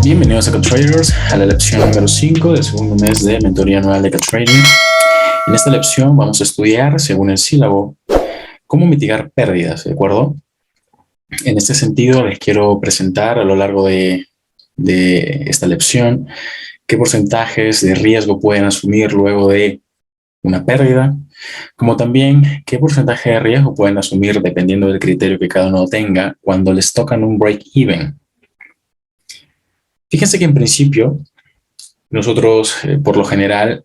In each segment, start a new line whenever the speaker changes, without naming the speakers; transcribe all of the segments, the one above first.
Bienvenidos a CatTraders, a la lección número 5 del segundo mes de mentoría anual de CatTrading. En esta lección vamos a estudiar, según el sílabo, cómo mitigar pérdidas, ¿de acuerdo? En este sentido, les quiero presentar a lo largo de esta lección qué porcentajes de riesgo pueden asumir luego de una pérdida, como también qué porcentaje de riesgo pueden asumir dependiendo del criterio que cada uno tenga cuando les tocan un break-even. Fíjense que en principio, nosotros por lo general,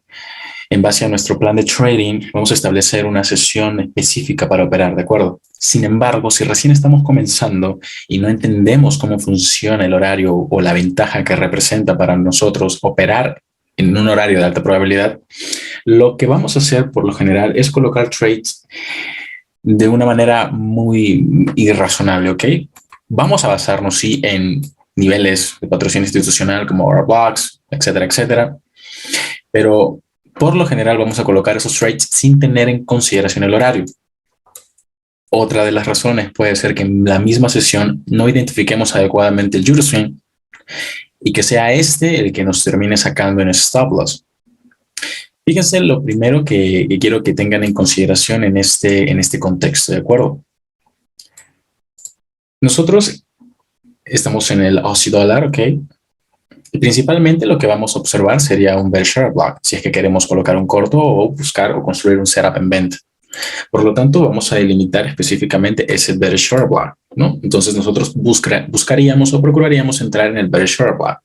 en base a nuestro plan de trading, vamos a establecer una sesión específica para operar, ¿de acuerdo? Sin embargo, si recién estamos comenzando y no entendemos cómo funciona el horario o la ventaja que representa para nosotros operar en un horario de alta probabilidad, lo que vamos a hacer por lo general es colocar trades de una manera muy irrazonable, ¿ok? Vamos a basarnos, sí, en niveles de patrocinio institucional como order blocks, etcétera, etcétera. Pero por lo general vamos a colocar esos trades sin tener en consideración el horario. Otra de las razones puede ser que en la misma sesión no identifiquemos adecuadamente el Euroswing y que sea este el que nos termine sacando en stop loss. Fíjense lo primero que quiero que tengan en consideración en este contexto, ¿de acuerdo? Nosotros estamos en el Aussie dólar, ¿ok? Y principalmente lo que vamos a observar sería un bearish order block, si es que queremos colocar un corto o buscar o construir un setup en venta. Por lo tanto, vamos a delimitar específicamente ese bearish order block, ¿no? Entonces nosotros buscaríamos o procuraríamos entrar en el bearish order block.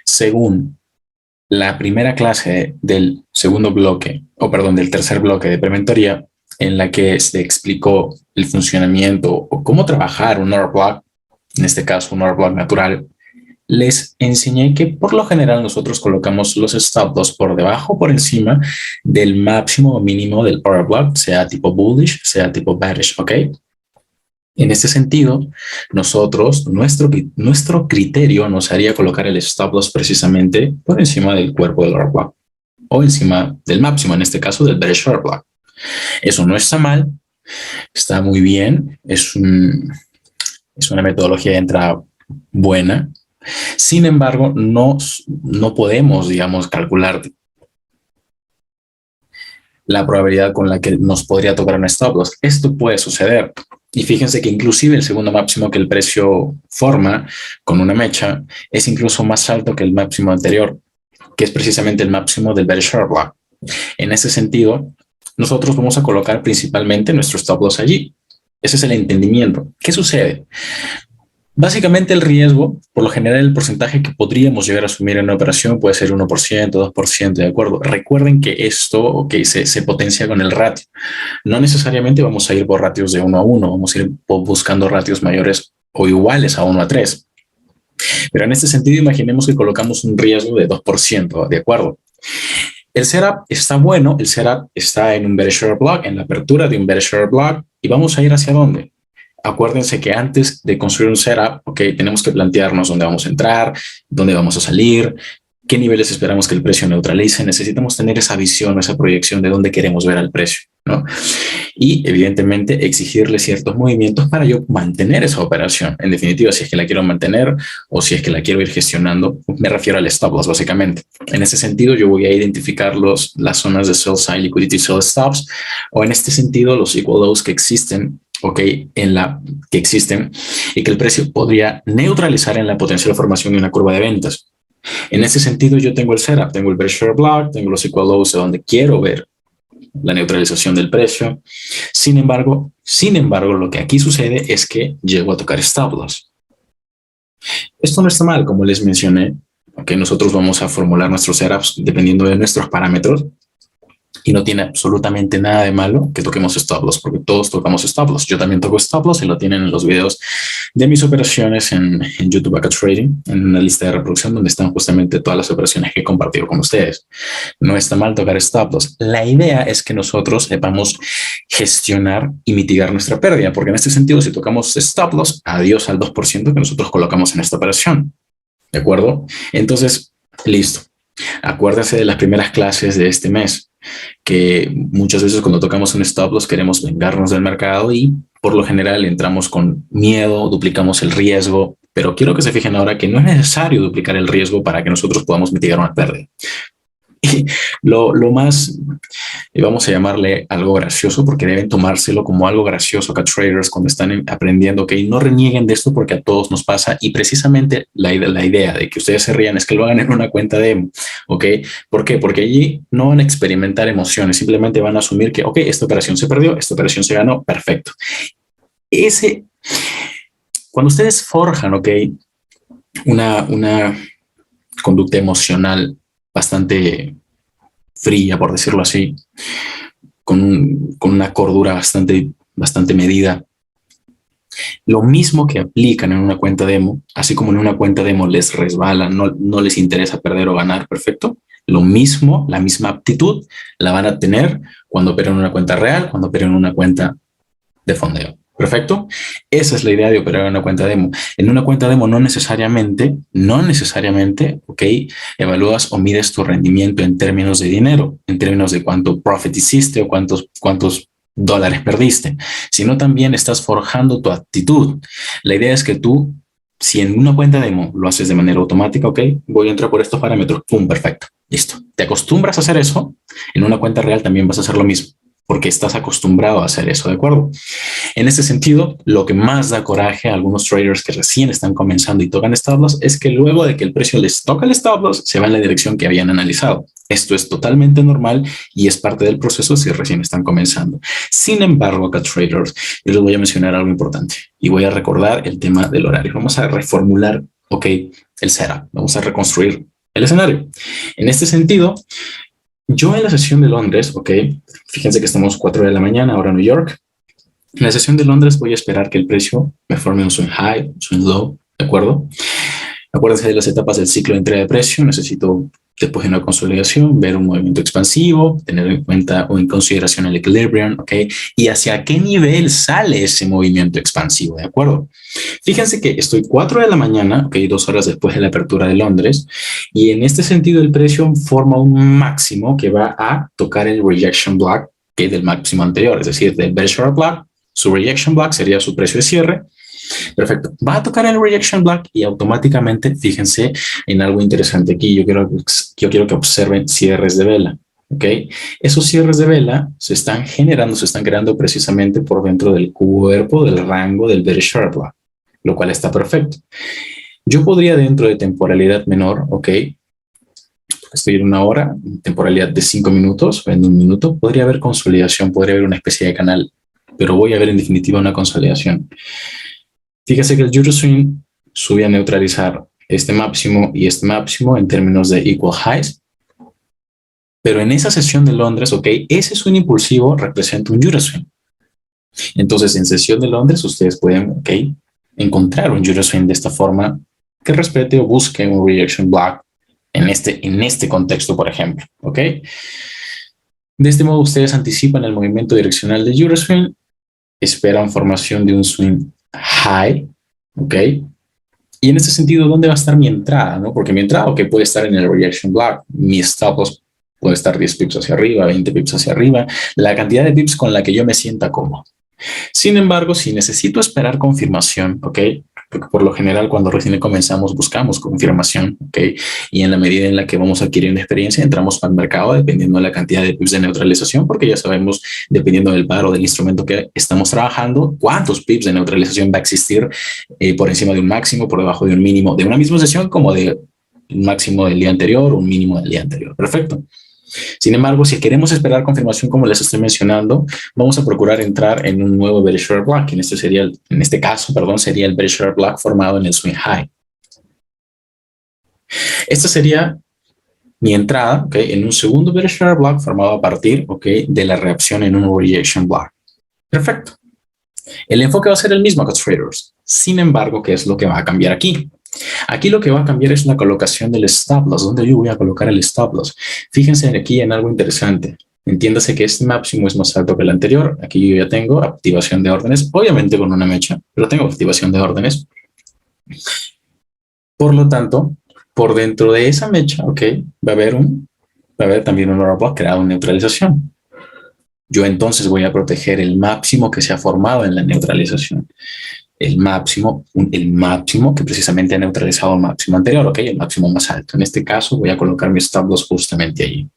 Según la primera clase del segundo bloque, o perdón, del tercer bloque de prementoría, en la que se explicó el funcionamiento o cómo trabajar un order block, en este caso un order block natural, les enseñé que por lo general nosotros colocamos los stop loss por debajo o por encima del máximo o mínimo del order block, sea tipo bullish, sea tipo bearish, ¿ok? En este sentido, nuestro criterio nos haría colocar el stop loss precisamente por encima del cuerpo del order block o encima del máximo, en este caso del bearish order block. Eso no está mal, está muy bien, es una metodología de entrada buena. Sin embargo, no podemos, digamos, calcular la probabilidad con la que nos podría tocar un stop loss. Esto puede suceder. Y fíjense que inclusive el segundo máximo que el precio forma con una mecha es incluso más alto que el máximo anterior, que es precisamente el máximo del bearish order block. En ese sentido, nosotros vamos a colocar principalmente nuestro stop loss allí. Ese es el entendimiento. ¿Qué sucede? Básicamente el riesgo, por lo general el porcentaje que podríamos llegar a asumir en una operación puede ser 1%, 2%, ¿de acuerdo? Recuerden que esto se potencia con el ratio. No necesariamente vamos a ir por ratios de 1 a 1, vamos a ir buscando ratios mayores o iguales a 1 a 3. Pero en este sentido imaginemos que colocamos un riesgo de 2%, ¿de acuerdo? El setup está bueno, el setup está en un bearish order block, en la apertura de un bearish order block, y vamos a ir hacia dónde. Acuérdense que antes de construir un setup, tenemos que plantearnos dónde vamos a entrar, dónde vamos a salir, qué niveles esperamos que el precio neutralice. Necesitamos tener esa visión, esa proyección de dónde queremos ver al precio, ¿no? Y evidentemente exigirle ciertos movimientos para yo mantener esa operación. En definitiva, si es que la quiero mantener o si es que la quiero ir gestionando, me refiero al stop loss básicamente. En ese sentido, yo voy a identificar las zonas de sell side liquidity sell stops, o en este sentido los equal lows que existen, que existen y que el precio podría neutralizar en la potencial formación de una curva de ventas. En ese sentido, yo tengo el setup, tengo el bearish order block, tengo los equal lows de donde quiero ver la neutralización del precio. Sin embargo, lo que aquí sucede es que llego a tocar stop loss. Esto no está mal, como les mencioné, nosotros vamos a formular nuestros setups dependiendo de nuestros parámetros. Y no tiene absolutamente nada de malo que toquemos stop loss, porque todos tocamos stop loss. Yo también toco stop loss y lo tienen en los videos de mis operaciones en YouTube CatTrading, en una lista de reproducción donde están justamente todas las operaciones que he compartido con ustedes. No está mal tocar stop loss. La idea es que nosotros sepamos gestionar y mitigar nuestra pérdida, porque en este sentido, si tocamos stop loss, adiós al 2% que nosotros colocamos en esta operación. ¿De acuerdo? Entonces, listo. Acuérdense de las primeras clases de este mes, que muchas veces cuando tocamos un stop loss queremos vengarnos del mercado y por lo general entramos con miedo, duplicamos el riesgo Pero quiero que se fijen ahora que no es necesario duplicar el riesgo para que nosotros podamos mitigar una pérdida. Y lo más, vamos a llamarle algo gracioso, porque deben tomárselo como algo gracioso acá traders cuando están aprendiendo, ok, no renieguen de esto porque a todos nos pasa, y precisamente la idea de que ustedes se rían es que lo hagan en una cuenta demo, ok. ¿Por qué? Porque allí no van a experimentar emociones, simplemente van a asumir que, ok, esta operación se perdió, esta operación se ganó, perfecto. Cuando ustedes forjan, ok, una conducta emocional bastante fría, por decirlo así, con una cordura bastante medida. Lo mismo que aplican en una cuenta demo, así como en una cuenta demo les resbala, no les interesa perder o ganar, perfecto. Lo mismo, la misma aptitud la van a tener cuando operen en una cuenta real, cuando operen en una cuenta de fondeo. Perfecto. Esa es la idea de operar en una cuenta demo. En una cuenta demo no necesariamente, ok, evalúas o mides tu rendimiento en términos de dinero, en términos de cuánto profit hiciste o cuántos dólares perdiste, sino también estás forjando tu actitud. La idea es que tú, si en una cuenta demo lo haces de manera automática, ok, voy a entrar por estos parámetros, pum, perfecto, listo. Te acostumbras a hacer eso, en una cuenta real también vas a hacer lo mismo, porque estás acostumbrado a hacer eso, ¿de acuerdo? En ese sentido, lo que más da coraje a algunos traders que recién están comenzando y tocan stop loss es que luego de que el precio les toca el stop loss, se va en la dirección que habían analizado. Esto es totalmente normal y es parte del proceso si recién están comenzando. Sin embargo, acá traders, yo les voy a mencionar algo importante y voy a recordar el tema del horario. Vamos a reformular, ok, el setup. Vamos a reconstruir el escenario. En este sentido, yo en la sesión de Londres, ok, fíjense que estamos 4 de la mañana, ahora en New York. En la sesión de Londres voy a esperar que el precio me forme un swing high, un swing low, ¿de acuerdo? Acuérdense de las etapas del ciclo de entrega de precio. Necesito, después de una consolidación, ver un movimiento expansivo, tener en cuenta o en consideración el equilibrium, ¿ok? Y hacia qué nivel sale ese movimiento expansivo, ¿de acuerdo? Fíjense que estoy 4 de la mañana, ok, 2 horas después de la apertura de Londres, y en este sentido el precio forma un máximo que va a tocar el rejection block, que es del máximo anterior, es decir, del bear short block. Su rejection block sería su precio de cierre. Perfecto. Va a tocar el rejection block y automáticamente, fíjense en algo interesante aquí. Yo quiero que observen cierres de vela. ¿Ok? Esos cierres de vela se están creando precisamente por dentro del cuerpo del rango del bearish short block, lo cual está perfecto. Yo podría dentro de temporalidad menor, ¿ok? Estoy en una hora, temporalidad de 5 minutos o en 1 minuto, podría haber consolidación, podría haber una especie de canal, pero voy a ver en definitiva una consolidación. Fíjese que el Euroswing sube a neutralizar este máximo y este máximo en términos de equal highs. Pero en esa sesión de Londres, ok, ese swing impulsivo representa un Euroswing. Entonces, en sesión de Londres, ustedes pueden, ok, encontrar un Euroswing de esta forma que respete o busque un rejection block en este contexto, por ejemplo, ok. De este modo, ustedes anticipan el movimiento direccional de Euroswing, esperan formación de un swing high, ¿ok? Y en este sentido, ¿dónde va a estar mi entrada? ¿No? Porque mi entrada, ok, puede estar en el rejection block, mi stop loss puede estar 10 pips hacia arriba, 20 pips hacia arriba, la cantidad de pips con la que yo me sienta cómodo. Sin embargo, si necesito esperar confirmación, ¿ok? Porque por lo general cuando recién comenzamos buscamos confirmación, ¿ok? Y en la medida en la que vamos adquiriendo experiencia, entramos al mercado dependiendo de la cantidad de pips de neutralización, porque ya sabemos, dependiendo del par o del instrumento que estamos trabajando, cuántos pips de neutralización va a existir por encima de un máximo, por debajo de un mínimo de una misma sesión, como de un máximo del día anterior o un mínimo del día anterior. Perfecto. Sin embargo, si queremos esperar confirmación, como les estoy mencionando, vamos a procurar entrar en un nuevo bearish short block. En este caso, sería el bearish short block formado en el swing high. Esta sería mi entrada, ¿ok? En un segundo bearish short block formado a partir, ¿ok? De la reacción en un rejection block. Perfecto. El enfoque va a ser el mismo, traders. Sin embargo, ¿qué es lo que va a cambiar aquí? Aquí lo que va a cambiar es la colocación del stop loss. ¿Dónde yo voy a colocar el stop loss? Fíjense aquí en algo interesante. Entiéndase que este máximo es más alto que el anterior. Aquí yo ya tengo activación de órdenes, obviamente con una mecha, pero tengo activación de órdenes. Por lo tanto, por dentro de esa mecha, ok, va a haber también un order block creado en neutralización. Yo entonces voy a proteger el máximo que se ha formado en la neutralización. el máximo que precisamente ha neutralizado el máximo anterior, ¿ok? El máximo más alto. En este caso voy a colocar mi stop loss justamente ahí.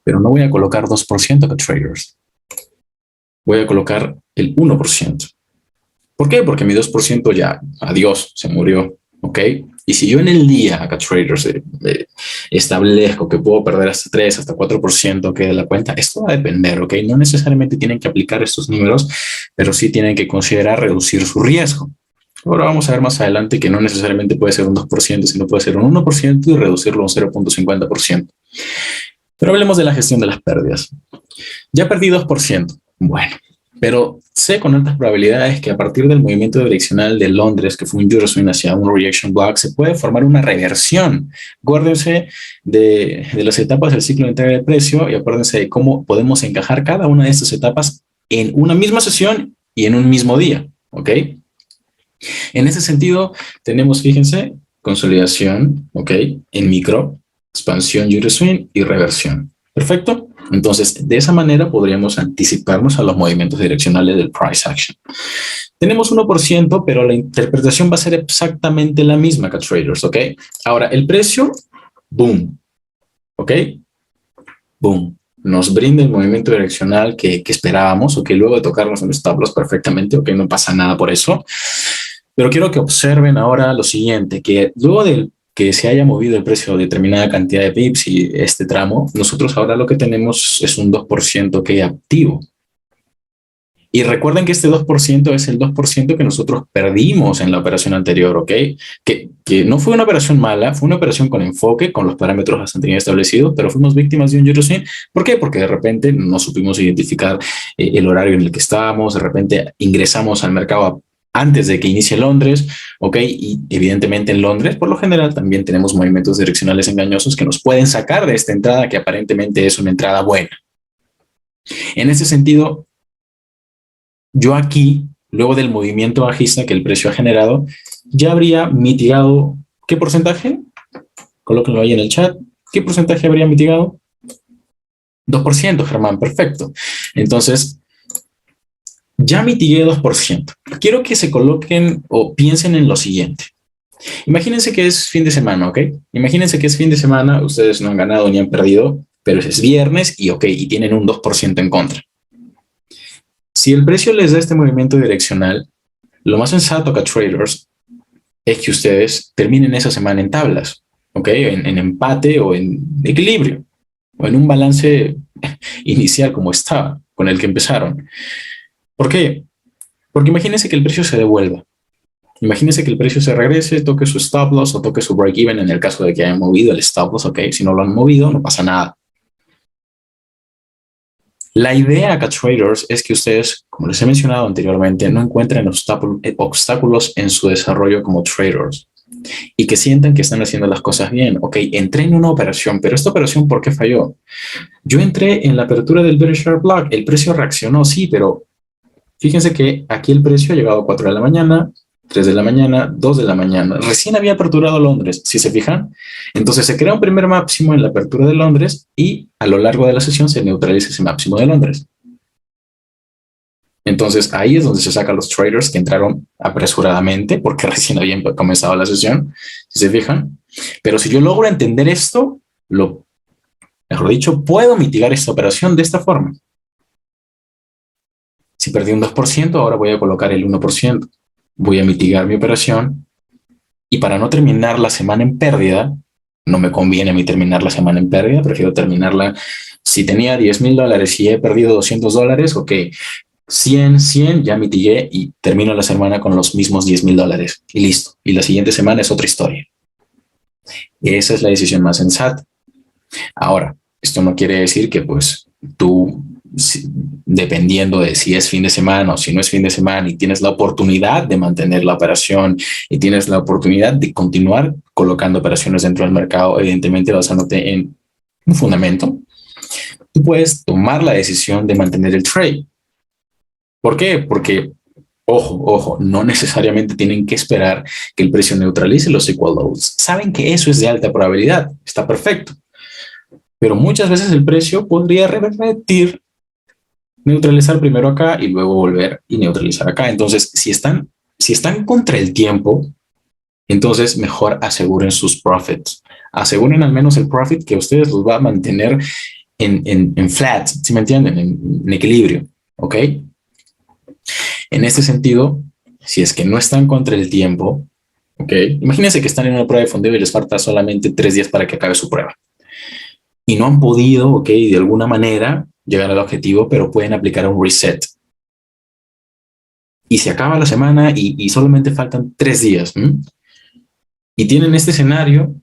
Pero no voy a colocar 2% acá traders. Voy a colocar el 1%. ¿Por qué? Porque mi 2% ya, adiós, se murió, ¿ok? Y si yo en el día, acá traders, establezco que puedo perder hasta 3, hasta 4% que de la cuenta, esto va a depender, ¿ok? No necesariamente tienen que aplicar estos números, pero sí tienen que considerar reducir su riesgo. Ahora vamos a ver más adelante que no necesariamente puede ser un 2%, sino puede ser un 1% y reducirlo a un 0.50%. Pero hablemos de la gestión de las pérdidas. Ya perdí 2%. Bueno, pero sé con altas probabilidades que a partir del movimiento direccional de Londres, que fue un Euroswing hacia un reaction block, se puede formar una reversión. Acuérdense de las etapas del ciclo de entrega de precio y acuérdense de cómo podemos encajar cada una de estas etapas en una misma sesión y en un mismo día, ¿ok? En ese sentido, tenemos, fíjense, consolidación, ¿ok? En micro, expansión Euroswing y reversión. ¿Perfecto? Entonces, de esa manera podríamos anticiparnos a los movimientos direccionales del price action. Tenemos 1%, pero la interpretación va a ser exactamente la misma que traders, ¿ok? Ahora, el precio, boom, ¿ok? Boom. Nos brinda el movimiento direccional que esperábamos, ¿ok? Luego de tocarnos en stop loss perfectamente, ¿ok? No pasa nada por eso. Pero quiero que observen ahora lo siguiente, que luego del que se haya movido el precio de determinada cantidad de pips y este tramo, nosotros ahora lo que tenemos es un 2% que es activo. Y recuerden que este 2% es el 2% que nosotros perdimos en la operación anterior, ¿ok? Que no fue una operación mala, fue una operación con enfoque, con los parámetros bastante bien establecidos, pero fuimos víctimas de un Euroswing. ¿Por qué? Porque de repente no supimos identificar el horario en el que estábamos, de repente ingresamos al mercado antes de que inicie Londres, ¿ok? Y evidentemente en Londres, por lo general, también tenemos movimientos direccionales engañosos que nos pueden sacar de esta entrada que aparentemente es una entrada buena. En ese sentido, yo aquí, luego del movimiento bajista que el precio ha generado, ya habría mitigado, ¿qué porcentaje? Colóquenlo ahí en el chat. ¿Qué porcentaje habría mitigado? 2%, Germán, perfecto. Entonces, ya mitigué 2%. Quiero que se coloquen o piensen en lo siguiente. Imagínense que es fin de semana, ¿ok? Imagínense que es fin de semana, ustedes no han ganado ni han perdido, pero es viernes y ok, y tienen un 2% en contra. Si el precio les da este movimiento direccional, lo más sensato acá, traders, es que ustedes terminen esa semana en tablas, ¿ok? En empate o en equilibrio, o en un balance inicial como estaba, con el que empezaron. ¿Por qué? Porque imagínense que el precio se devuelva. Imagínense que el precio se regrese, toque su stop loss o toque su break even en el caso de que hayan movido el stop loss, ¿ok? Si no lo han movido, no pasa nada. La idea acá, traders, es que ustedes, como les he mencionado anteriormente, no encuentren obstáculos en su desarrollo como traders y que sientan que están haciendo las cosas bien. Ok, entré en una operación, pero esta operación, ¿por qué falló? Yo entré en la apertura del bearish sharp block, el precio reaccionó, sí, pero fíjense que aquí el precio ha llegado a 4 de la mañana, 3 de la mañana, 2 de la mañana. Recién había aperturado Londres, si se fijan. Entonces se crea un primer máximo en la apertura de Londres y a lo largo de la sesión se neutraliza ese máximo de Londres. Entonces ahí es donde se sacan los traders que entraron apresuradamente porque recién habían comenzado la sesión, si se fijan. Pero si yo logro entender esto, mejor dicho, puedo mitigar esta operación de esta forma. Si perdí un 2%, ahora voy a colocar el 1%. Voy a mitigar mi operación y para no terminar la semana en pérdida, no me conviene a mí terminar la semana en pérdida, prefiero terminarla, si tenía $10,000 y he perdido $200, ok, 100, ya mitigué y termino la semana con los mismos $10,000 y listo. Y la siguiente semana es otra historia. Esa es la decisión más sensata. Ahora, esto no quiere decir que pues tú, dependiendo de si es fin de semana o si no es fin de semana y tienes la oportunidad de mantener la operación y tienes la oportunidad de continuar colocando operaciones dentro del mercado, evidentemente basándote en un fundamento, tú puedes tomar la decisión de mantener el trade. ¿Por qué? Porque, ojo, no necesariamente tienen que esperar que el precio neutralice los equal lows. Saben que eso es de alta probabilidad, está perfecto. Pero muchas veces el precio podría revertir, neutralizar primero acá y luego volver y neutralizar acá. Entonces, si están Si están contra el tiempo, entonces mejor aseguren sus profits. Aseguren al menos el profit que ustedes los va a mantener en flat, ¿sí me entienden? En equilibrio, ¿ok? En este sentido, si es que no están contra el tiempo, ¿ok? Imagínense que están en una prueba de fondeo y les falta solamente 3 días para que acabe su prueba. Y no han podido, ¿ok? De alguna manera llegar al objetivo, pero pueden aplicar un reset. Y se acaba la semana y solamente faltan 3 días. Y tienen este escenario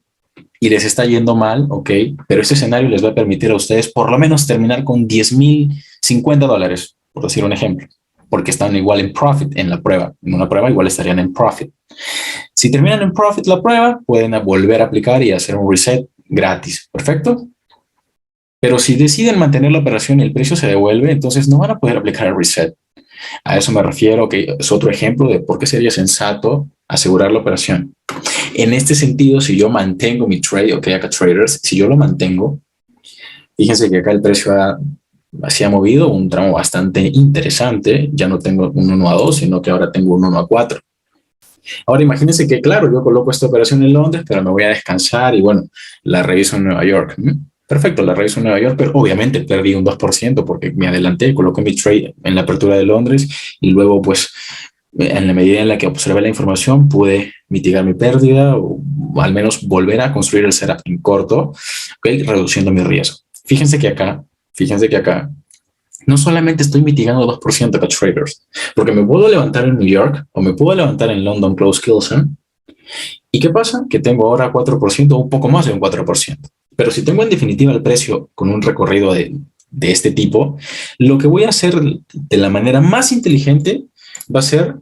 y les está yendo mal, ¿ok? Pero este escenario les va a permitir a ustedes por lo menos terminar con $10,050, por decir un ejemplo, porque están igual en profit en la prueba. En una prueba igual estarían en profit. Si terminan en profit la prueba, pueden volver a aplicar y hacer un reset gratis. ¿Perfecto? Pero si deciden mantener la operación y el precio se devuelve, entonces no van a poder aplicar el reset. A eso me refiero, que es otro ejemplo de por qué sería sensato asegurar la operación. En este sentido, si yo mantengo mi trade, ok, acá traders, si yo lo mantengo, fíjense que acá el precio se ha movido un tramo bastante interesante. Ya no tengo un 1 a 2, sino que ahora tengo un 1 a 4. Ahora imagínense que, claro, yo coloco esta operación en Londres, pero me voy a descansar y bueno, la reviso en Nueva York. Perfecto, la reviso en Nueva York, pero obviamente perdí un 2% porque me adelanté, coloqué mi trade en la apertura de Londres y luego pues en la medida en la que observé la información pude mitigar mi pérdida o al menos volver a construir el setup en corto, ¿okay? Reduciendo mi riesgo. Fíjense que acá no solamente estoy mitigando 2% acá traders, porque me puedo levantar en New York o me puedo levantar en London Close Kilson. ¿Y qué pasa? Que tengo ahora 4% o un poco más de un 4%. Pero si tengo en definitiva el precio con un recorrido de este tipo, lo que voy a hacer de la manera más inteligente va a ser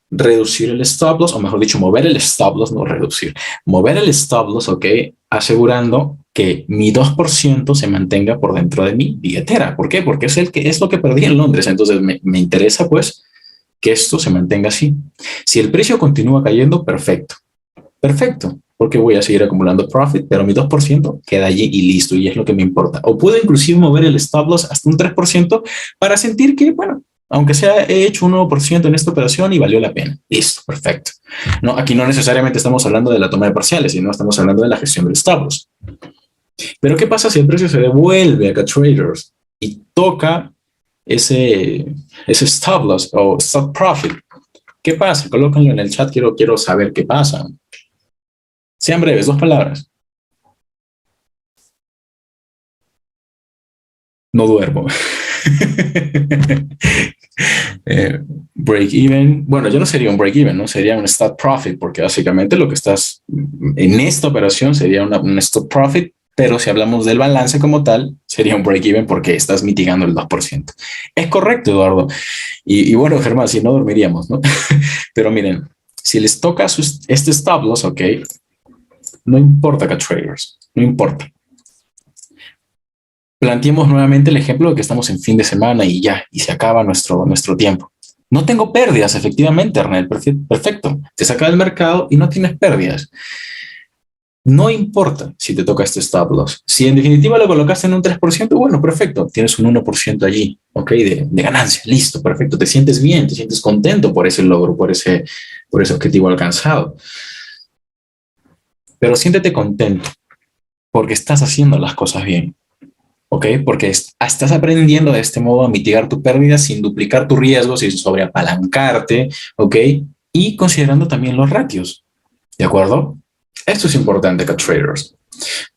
reducir el stop loss, o mejor dicho, mover el stop loss, no reducir, mover el stop loss, ¿ok? Asegurando que mi 2% se mantenga por dentro de mi billetera. ¿Por qué? Porque es lo que perdí en Londres. Entonces me interesa pues que esto se mantenga así. Si el precio continúa cayendo, perfecto. Perfecto, porque voy a seguir acumulando profit, pero mi 2% queda allí y listo, y es lo que me importa. O puedo inclusive mover el stop loss hasta un 3% para sentir que, bueno, aunque sea he hecho un 1% en esta operación y valió la pena. Listo, perfecto. No, aquí no necesariamente estamos hablando de la toma de parciales, sino estamos hablando de la gestión del stop loss. Pero ¿qué pasa si el precio se devuelve acá traders y toca ese stop loss o stop profit? ¿Qué pasa? Colócanlo en el chat, quiero saber qué pasa. Sean breves, 2 palabras. No duermo. Break even. Bueno, ya no sería un break even, ¿no? Sería un stop profit, porque básicamente lo que estás en esta operación sería un stop profit, pero si hablamos del balance como tal, sería un break even porque estás mitigando el 2%. Es correcto, Eduardo. Y bueno, Germán, si no dormiríamos, ¿no? Pero miren, si les toca este stop loss, ok, no importa que traders, no importa. Planteemos nuevamente el ejemplo de que estamos en fin de semana y ya, y se acaba nuestro tiempo. No tengo pérdidas, efectivamente, Arnel, perfecto. Te saca del mercado y no tienes pérdidas. No importa si te toca este stop loss. Si en definitiva lo colocaste en un 3%, bueno, perfecto. Tienes un 1% allí, ¿ok? De ganancia. Listo, perfecto. Te sientes bien, te sientes contento por ese logro, por ese objetivo alcanzado. Pero siéntete contento porque estás haciendo las cosas bien. ¿Ok? Porque estás aprendiendo de este modo a mitigar tu pérdida sin duplicar tu riesgo, sin sobreapalancarte, ¿ok? Y considerando también los ratios, ¿de acuerdo? Esto es importante acá, traders.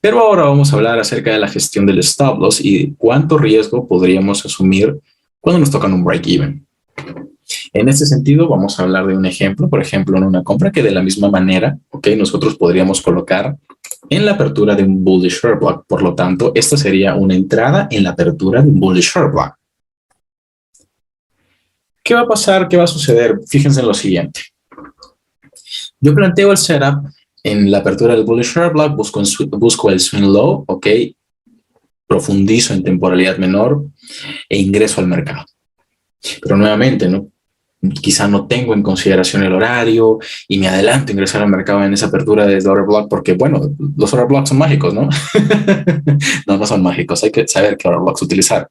Pero ahora vamos a hablar acerca de la gestión del stop loss y cuánto riesgo podríamos asumir cuando nos tocan un break-even. En este sentido, vamos a hablar de un ejemplo, por ejemplo, en una compra que de la misma manera, ¿ok? Nosotros podríamos colocar en la apertura de un bullish short block. Por lo tanto, esta sería una entrada en la apertura de un bullish short block. ¿Qué va a pasar? ¿Qué va a suceder? Fíjense en lo siguiente. Yo planteo el setup en la apertura del bullish short block, busco el swing low, ¿ok? Profundizo en temporalidad menor e ingreso al mercado. Pero nuevamente, ¿no? Quizá no tengo en consideración el horario y me adelanto a ingresar al mercado en esa apertura de order block porque, bueno, los order blocks son mágicos, ¿no? No son mágicos, hay que saber qué order blocks utilizar.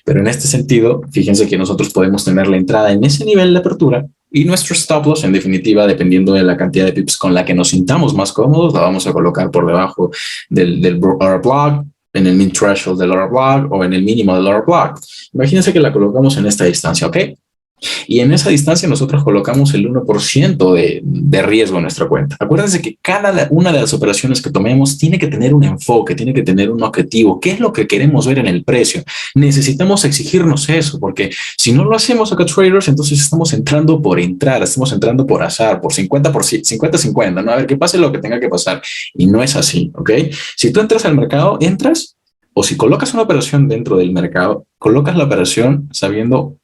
Pero en este sentido, fíjense que nosotros podemos tener la entrada en ese nivel de apertura Y nuestro stop loss, en definitiva, dependiendo de la cantidad de pips con la que nos sintamos más cómodos, la vamos a colocar por debajo del order block, en el min threshold del order block o en el mínimo del order block. Imagínense que la colocamos en esta distancia, ¿ok? Y en esa distancia nosotros colocamos el 1% de riesgo en nuestra cuenta. Acuérdense que cada una de las operaciones que tomemos tiene que tener un enfoque, tiene que tener un objetivo. ¿Qué es lo que queremos ver en el precio? Necesitamos exigirnos eso, porque si no lo hacemos acá traders, entonces estamos entrando por entrar, estamos entrando por azar, por 50-50, ¿no? A ver, que pase lo que tenga que pasar. Y no es así, ¿ok? Si tú entras al mercado, entras, o si colocas una operación dentro del mercado, colocas la operación sabiendo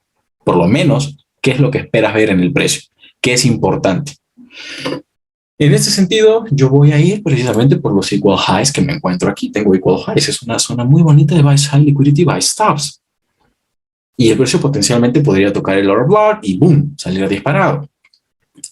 por lo menos qué es lo que esperas ver en el precio, qué es importante. En este sentido, yo voy a ir precisamente por los equal highs que me encuentro aquí. Tengo equal highs, es una zona muy bonita de buy side liquidity, buy stops. Y el precio potencialmente podría tocar el order block y boom, salir disparado.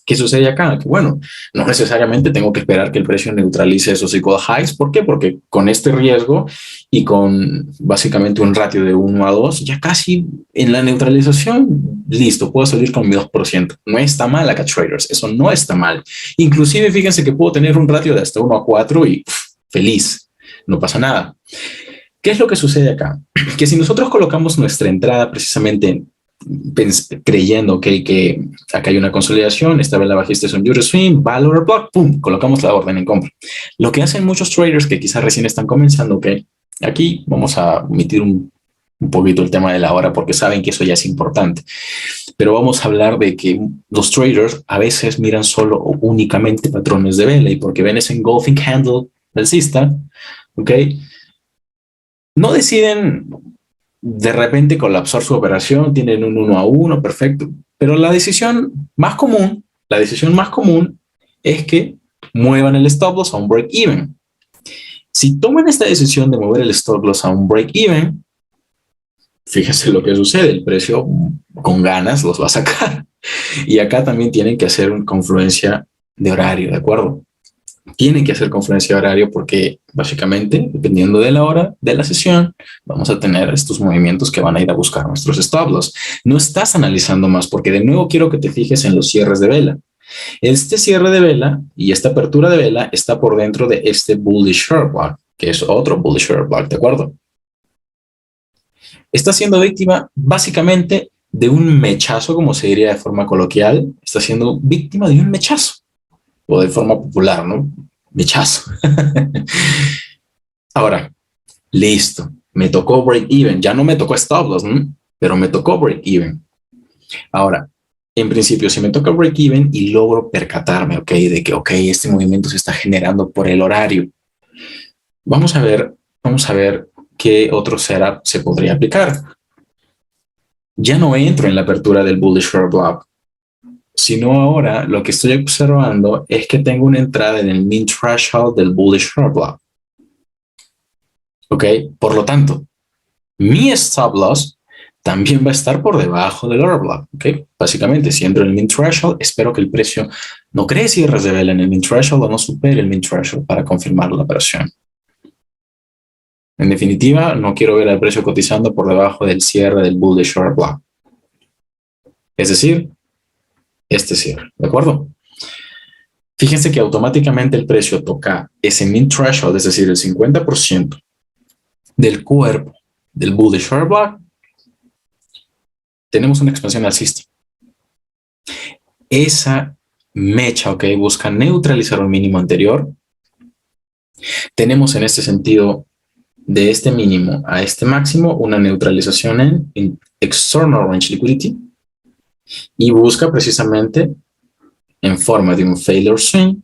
¿Qué sucede acá? Que bueno, no necesariamente tengo que esperar que el precio neutralice esos equal highs. ¿Por qué? Porque con este riesgo y con básicamente un ratio de 1 a 2, ya casi en la neutralización, listo, puedo salir con mi 2%. No está mal acá, traders, eso no está mal. Inclusive, fíjense que puedo tener un ratio de hasta 1 a 4 y feliz, no pasa nada. ¿Qué es lo que sucede acá? Que si nosotros colocamos nuestra entrada precisamente creyendo que acá hay una consolidación, esta vela bajista es un Euro Swing, valor block, pum, colocamos la orden en compra. Lo que hacen muchos traders que quizás recién están comenzando, que aquí vamos a omitir un poquito el tema de la hora porque saben que eso ya es importante, pero vamos a hablar de que los traders a veces miran solo o únicamente patrones de vela y porque ven ese engulfing candle alcista, ¿ok? No deciden de repente colapsar su operación, tienen un 1 a 1, perfecto. Pero la decisión más común es que muevan el stop loss a un break even. Si toman esta decisión de mover el stop loss a un break even, fíjense lo que sucede, el precio con ganas los va a sacar. Y acá también tienen que hacer una confluencia de horario, ¿de acuerdo? Tienen que hacer confluencia de horario porque básicamente, dependiendo de la hora de la sesión, vamos a tener estos movimientos que van a ir a buscar nuestros stop loss. No estás analizando más porque de nuevo quiero que te fijes en los cierres de vela. Este cierre de vela y esta apertura de vela está por dentro de este bullish short block, que es otro bullish short block, ¿de acuerdo? Está siendo víctima básicamente de un mechazo, como se diría de forma coloquial, está siendo víctima de un mechazo. O de forma popular, ¿no? Mechazo. Ahora, listo. Me tocó break even. Ya no me tocó stop loss, ¿no? Pero me tocó break even. Ahora, en principio, si me toca break even y logro percatarme, ¿ok? De que, ok, este movimiento se está generando por el horario. Vamos a ver qué otro setup se podría aplicar. Ya no entro en la apertura del bullish short block, sino ahora lo que estoy observando es que tengo una entrada en el min threshold del bullish short block. ¿Ok? Por lo tanto, mi stop loss también va a estar por debajo del order block. ¿Ok? Básicamente, si entro en el min threshold, espero que el precio no cree cierres de vela en el min threshold o no supere el min threshold para confirmar la operación. En definitiva, no quiero ver al precio cotizando por debajo del cierre del bullish short block. Es decir, este cierre, ¿de acuerdo? Fíjense que automáticamente el precio toca ese min threshold, es decir, el 50% del cuerpo del bullish short block. Tenemos una expansión alcista. Esa mecha, ok, busca neutralizar un mínimo anterior. Tenemos en este sentido, de este mínimo a este máximo, una neutralización en external range liquidity y busca precisamente en forma de un failure swing,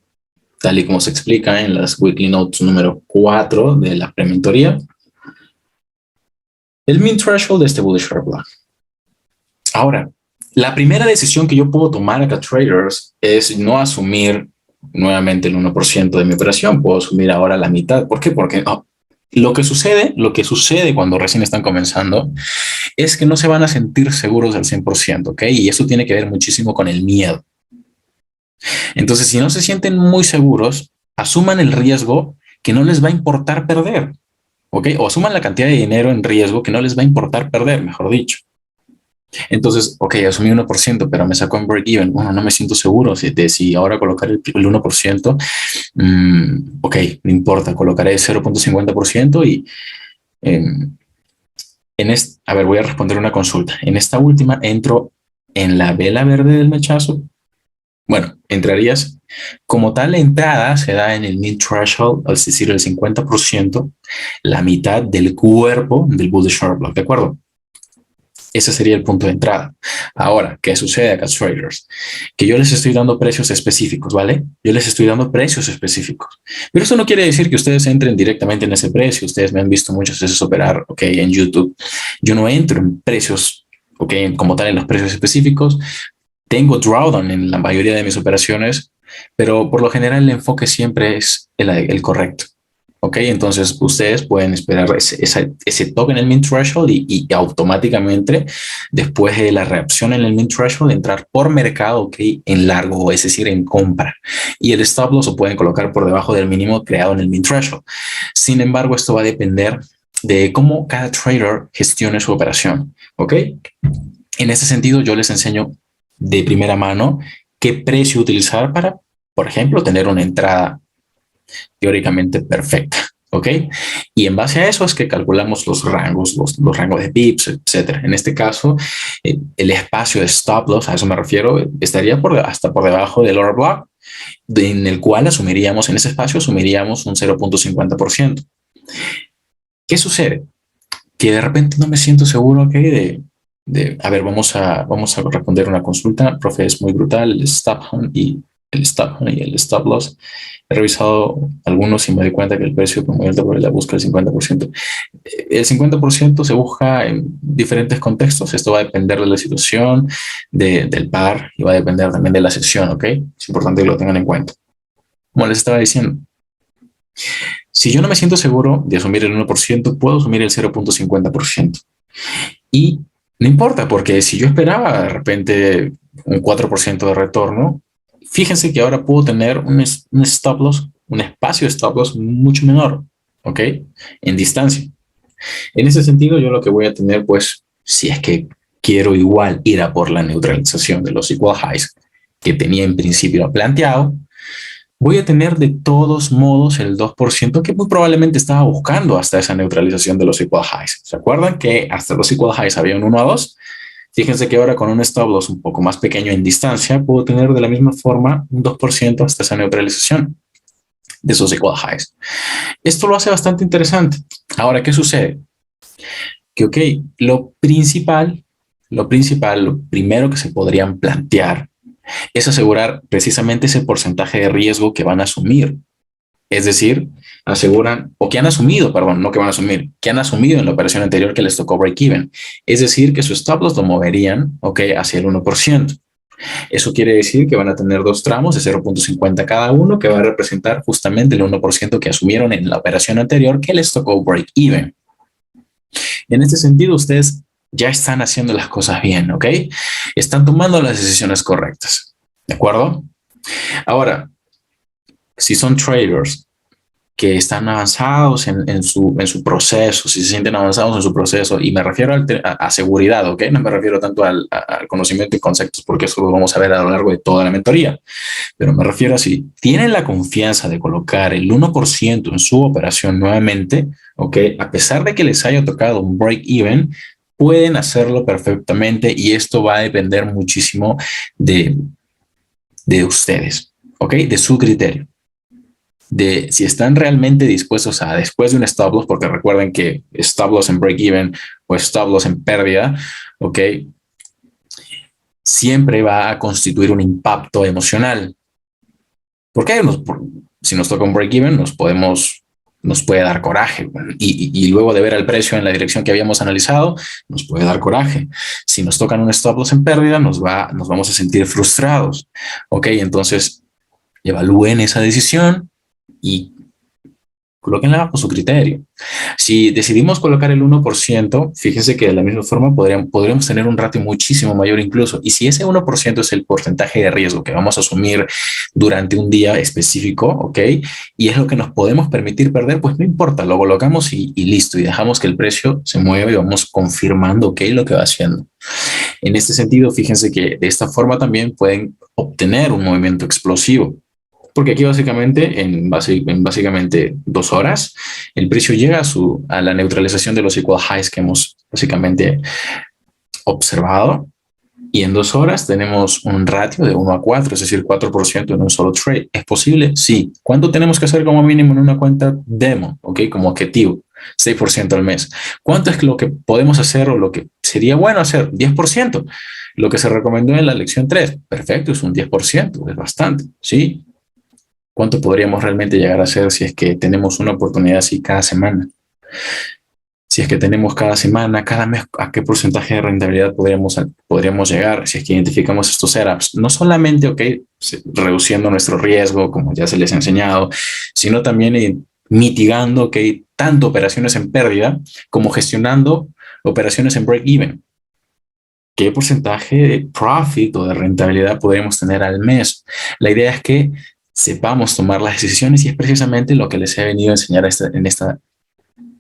tal y como se explica en las weekly notes número 4 de la prementoría, el min threshold de este bullish short block. Ahora, la primera decisión que yo puedo tomar acá, traders, es no asumir nuevamente el 1% de mi operación, puedo asumir ahora la mitad. ¿Por qué? Porque lo que sucede cuando recién están comenzando es que no se van a sentir seguros al 100%, ¿ok? Y eso tiene que ver muchísimo con el miedo. Entonces, si no se sienten muy seguros, asuman el riesgo que no les va a importar perder, ¿ok? O asuman la cantidad de dinero en riesgo que no les va a importar perder, mejor dicho. Entonces, ok, asumí 1%, pero me sacó en break-even. Bueno, no me siento seguro de si ahora colocar el 1%. Ok, no importa, colocaré 0,50% y em, a ver, voy a responder una consulta. En esta última entro en la vela verde del mechazo. Bueno, entrarías como tal, la entrada se da en el mid threshold, es decir, el 50%, la mitad del cuerpo del bullish short block, ¿de acuerdo? Ese sería el punto de entrada. Ahora, ¿qué sucede acá, traders? Que yo les estoy dando precios específicos, ¿vale? Yo les estoy dando precios específicos. Pero eso no quiere decir que ustedes entren directamente en ese precio. Ustedes me han visto muchas veces operar, ¿ok? En YouTube. Yo no entro en precios, ¿ok? Como tal, en los precios específicos. Tengo drawdown en la mayoría de mis operaciones, pero por lo general el enfoque siempre es el correcto. Ok, entonces ustedes pueden esperar ese toque en el min threshold y automáticamente, después de la reacción en el min threshold, entrar por mercado, ok, en largo, es decir, en compra. Y el stop loss lo pueden colocar por debajo del mínimo creado en el min threshold. Sin embargo, esto va a depender de cómo cada trader gestione su operación. Ok, en ese sentido, yo les enseño de primera mano qué precio utilizar para, por ejemplo, tener una entrada teóricamente perfecta, ¿ok? Y en base a eso es que calculamos los rangos, los rangos de pips, etcétera. En este caso, el espacio de stop loss, a eso me refiero, estaría hasta por debajo del order block, en el cual asumiríamos, en ese espacio asumiríamos un 0,50%. ¿Qué sucede? Que de repente no me siento seguro, ¿ok? A ver, vamos a responder una consulta. Profe, es muy brutal el stop hunt y el stop loss. He revisado algunos y me doy cuenta que el precio promedio por la busca el 50%. El 50% se busca en diferentes contextos. Esto va a depender de la situación, del par y va a depender también de la sesión, ¿ok? Es importante que lo tengan en cuenta. Como les estaba diciendo, si yo no me siento seguro de asumir el 1%, puedo asumir el 0,50%. Y no importa, porque si yo esperaba de repente un 4% de retorno, fíjense que ahora puedo tener un stop loss, un espacio de stop loss mucho menor, ¿ok? En distancia. En ese sentido, yo lo que voy a tener, pues, si es que quiero igual ir a por la neutralización de los equal highs que tenía en principio planteado, voy a tener de todos modos el 2% que muy probablemente estaba buscando hasta esa neutralización de los equal highs. ¿Se acuerdan que hasta los equal highs había un 1 a 2? Fíjense que ahora con un stop loss un poco más pequeño en distancia, puedo tener de la misma forma un 2% hasta esa neutralización de esos equal highs. Esto lo hace bastante interesante. Ahora, ¿qué sucede? Que, ok, lo primero que se podrían plantear es asegurar precisamente ese porcentaje de riesgo que van a asumir. Es decir, aseguran, o que han asumido, perdón, no que van a asumir, que han asumido en la operación anterior que les tocó break-even. Es decir, que su stop loss lo moverían, ok, hacia el 1%. Eso quiere decir que van a tener dos tramos de 0,50 cada uno, que va a representar justamente el 1% que asumieron en la operación anterior que les tocó break-even. En este sentido, ustedes ya están haciendo las cosas bien, ¿ok? Están tomando las decisiones correctas, ¿de acuerdo? Ahora, si son traders que están avanzados en su proceso, si se sienten avanzados en su proceso, y me refiero a seguridad, ¿ok? No me refiero tanto al conocimiento y conceptos, porque eso lo vamos a ver a lo largo de toda la mentoría, pero me refiero a si tienen la confianza de colocar el 1% en su operación nuevamente, ¿ok? A pesar de que les haya tocado un break-even, pueden hacerlo perfectamente y esto va a depender muchísimo de ustedes, ¿ok? De su criterio, de si están realmente dispuestos a, después de un stop loss, porque recuerden que stop loss en break-even o stop loss en pérdida, ¿ok? Siempre va a constituir un impacto emocional. ¿Por qué? Si nos toca un break-even, nos puede dar coraje. Y luego de ver el precio en la dirección que habíamos analizado, nos puede dar coraje. Si nos tocan un stop loss en pérdida, nos vamos a sentir frustrados. ¿Ok? Entonces, evalúen esa decisión y colóquenla bajo su criterio. Si decidimos colocar el 1%, fíjense que de la misma forma podríamos tener un ratio muchísimo mayor incluso. Y si ese 1% es el porcentaje de riesgo que vamos a asumir durante un día específico, ¿ok? Y es lo que nos podemos permitir perder, pues no importa, lo colocamos y listo. Y dejamos que el precio se mueva y vamos confirmando, ¿ok? Lo que va haciendo. En este sentido, fíjense que de esta forma también pueden obtener un movimiento explosivo. Porque aquí básicamente, en básicamente 2 horas, el precio llega a la neutralización de los equal highs que hemos básicamente observado. Y en 2 horas tenemos un ratio de 1 a 4, es decir, 4% en un solo trade. ¿Es posible? Sí. ¿Cuánto tenemos que hacer como mínimo en una cuenta demo? ¿Ok? Como objetivo. 6% al mes. ¿Cuánto es lo que podemos hacer o lo que sería bueno hacer? 10%. Lo que se recomendó en la lección 3. Perfecto, es un 10%, es bastante. ¿Sí? ¿Cuánto podríamos realmente llegar a hacer si es que tenemos una oportunidad así cada semana? Si es que tenemos cada semana, cada mes, ¿a qué porcentaje de rentabilidad podríamos llegar si es que identificamos estos setups? No solamente, ok, reduciendo nuestro riesgo, como ya se les ha enseñado, sino también mitigando, ok, tanto operaciones en pérdida como gestionando operaciones en break-even. ¿Qué porcentaje de profit o de rentabilidad podríamos tener al mes? La idea es que sepamos tomar las decisiones y es precisamente lo que les he venido a enseñar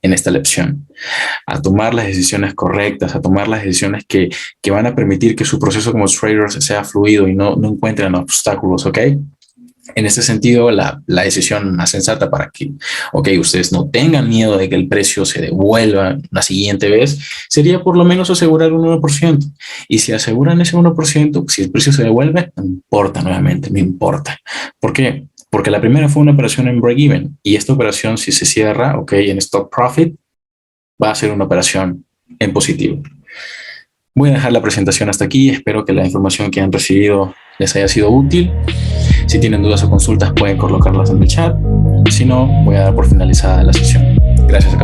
en esta lección, a tomar las decisiones correctas, a tomar las decisiones que van a permitir que su proceso como traders sea fluido y no encuentren obstáculos, ¿ok? En este sentido, la decisión más sensata para que, ok, ustedes no tengan miedo de que el precio se devuelva la siguiente vez, sería por lo menos asegurar un 1%. Y si aseguran ese 1%, si el precio se devuelve, no importa nuevamente, no importa. ¿Por qué? Porque la primera fue una operación en break-even y esta operación, si se cierra, ok, en stop profit, va a ser una operación en positivo. Voy a dejar la presentación hasta aquí. Espero que la información que han recibido les haya sido útil. Si tienen dudas o consultas, pueden colocarlas en el chat. Si no, voy a dar por finalizada la sesión. Gracias a